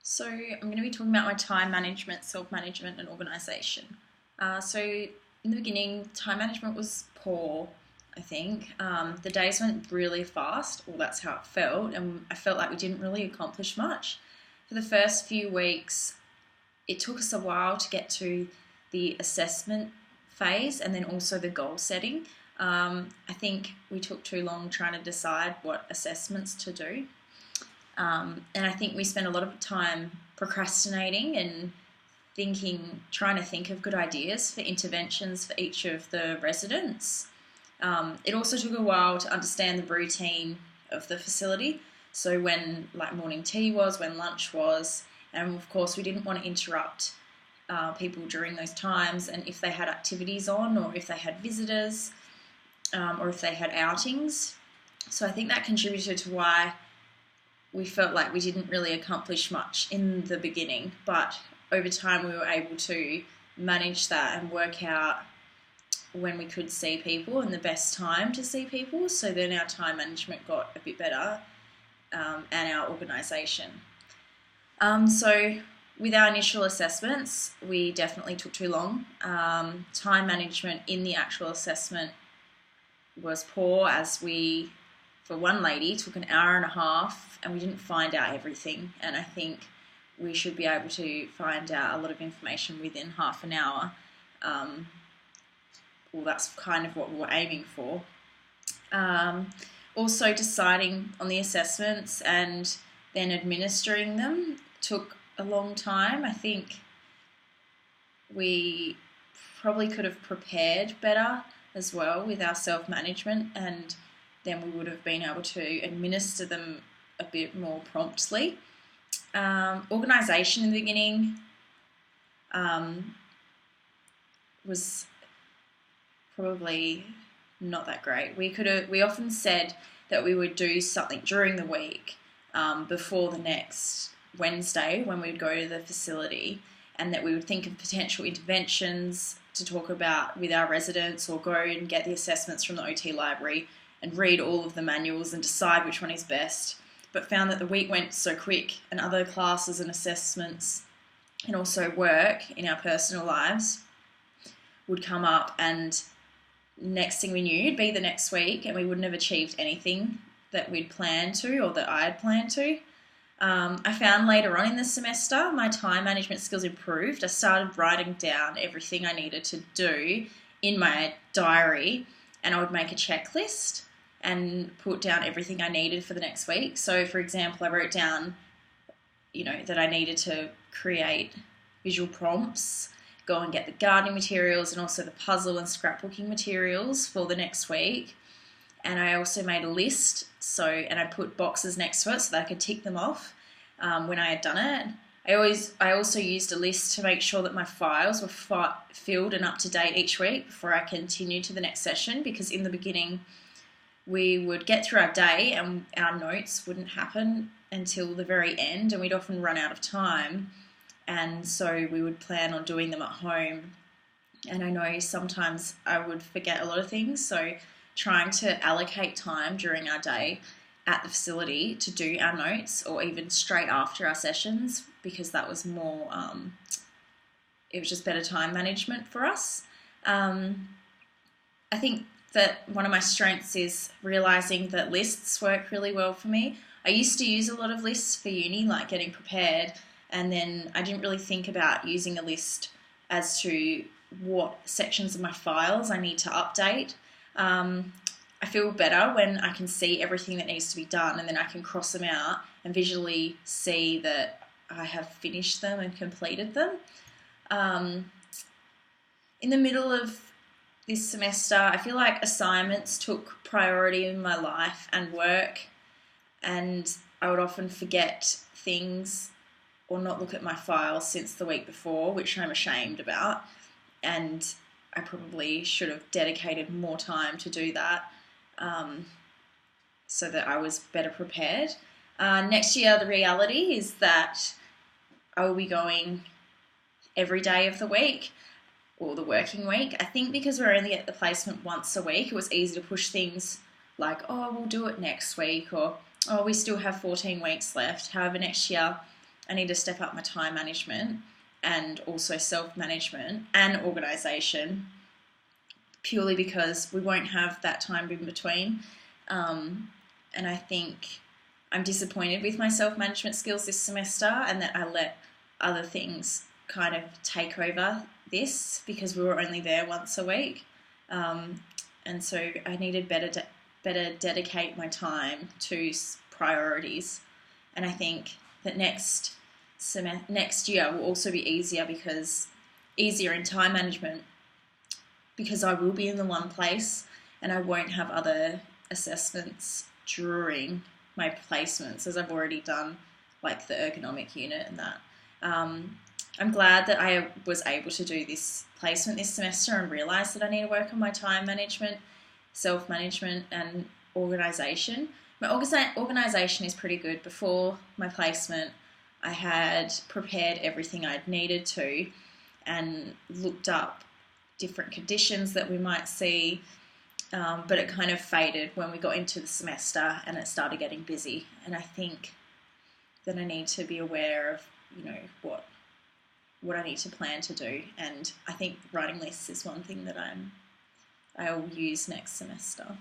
So I'm going to be talking about my time management, self-management and organisation. So in the beginning, time management was poor, I think. The days went really fast, well that's how it felt, and I felt like we didn't really accomplish much. For the first few weeks, it took us a while to get to the assessment phase and then also the goal setting. I think we took too long trying to decide what assessments to do. And I think we spend a lot of time procrastinating and trying to think of good ideas for interventions for each of the residents. It also took a while to understand the routine of the facility. So when like morning tea was, when lunch was, and of course we didn't want to interrupt people during those times, and if they had activities on or if they had visitors or if they had outings. So I think that contributed to why we felt like we didn't really accomplish much in the beginning, but over time we were able to manage that and work out when we could see people and the best time to see people. So then our time management got a bit better, and our organisation. So with our initial assessments, we definitely took too long. Time management in the actual assessment was poor, as we, for one lady, took an hour and a half and we didn't find out everything. And I think we should be able to find out a lot of information within half an hour. Well, that's kind of what we were aiming for. Also, deciding on the assessments and then administering them took a long time. I think we probably could have prepared better as well with our self-management, and then we would have been able to administer them a bit more promptly. Organisation in the beginning was probably not that great. We often said that we would do something during the week before the next Wednesday when we would go to the facility, and that we would think of potential interventions to talk about with our residents, or go and get the assessments from the OT library and read all of the manuals and decide which one is best. But found that the week went so quick, and other classes and assessments and also work in our personal lives would come up, and next thing we knew, it'd be the next week and we wouldn't have achieved anything that we'd planned to or that I'd planned to. I found later on in the semester my time management skills improved. I started writing down everything I needed to do in my diary, and I would make a checklist and put down everything I needed for the next week. So for example, I wrote down, that I needed to create visual prompts, go and get the gardening materials and also the puzzle and scrapbooking materials for the next week. And I also made a list, and I put boxes next to it so that I could tick them off when I had done it. I also used a list to make sure that my files were filled and up to date each week before I continued to the next session, because in the beginning we would get through our day and our notes wouldn't happen until the very end, and we'd often run out of time, and so we would plan on doing them at home. And I know sometimes I would forget a lot of things, so trying to allocate time during our day at the facility to do our notes, or even straight after our sessions, because that was more, it was just better time management for us. I think that one of my strengths is realising that lists work really well for me. I used to use a lot of lists for uni, like getting prepared, and then I didn't really think about using a list as to what sections of my files I need to update. I feel better when I can see everything that needs to be done, and then I can cross them out and visually see that I have finished them and completed them. In the middle of this semester, I feel like assignments took priority in my life and work, and I would often forget things or not look at my files since the week before, which I'm ashamed about, and I probably should have dedicated more time to do that, so that I was better prepared. Next year, the reality is that I will be going every day of the week, or the working week. I think because we're only at the placement once a week, it was easy to push things like, oh, we'll do it next week, or oh, we still have 14 weeks left. However, next year I need to step up my time management and also self-management and organisation, purely because we won't have that time in between. And I think I'm disappointed with my self-management skills this semester, and that I let other things kind of take over this because we were only there once a week. And so I needed better dedicate my time to priorities. And I think that next year will also be easier in time management, because I will be in the one place and I won't have other assessments during my placements, as I've already done, like the ergonomic unit and that. I'm glad that I was able to do this placement this semester and realise that I need to work on my time management, self-management and organisation. My organisation is pretty good. Before my placement, I had prepared everything I'd needed to and looked up different conditions that we might see, but it kind of faded when we got into the semester and it started getting busy. And I think that I need to be aware of, what I need to plan to do. And I think writing lists is one thing that I'll use next semester.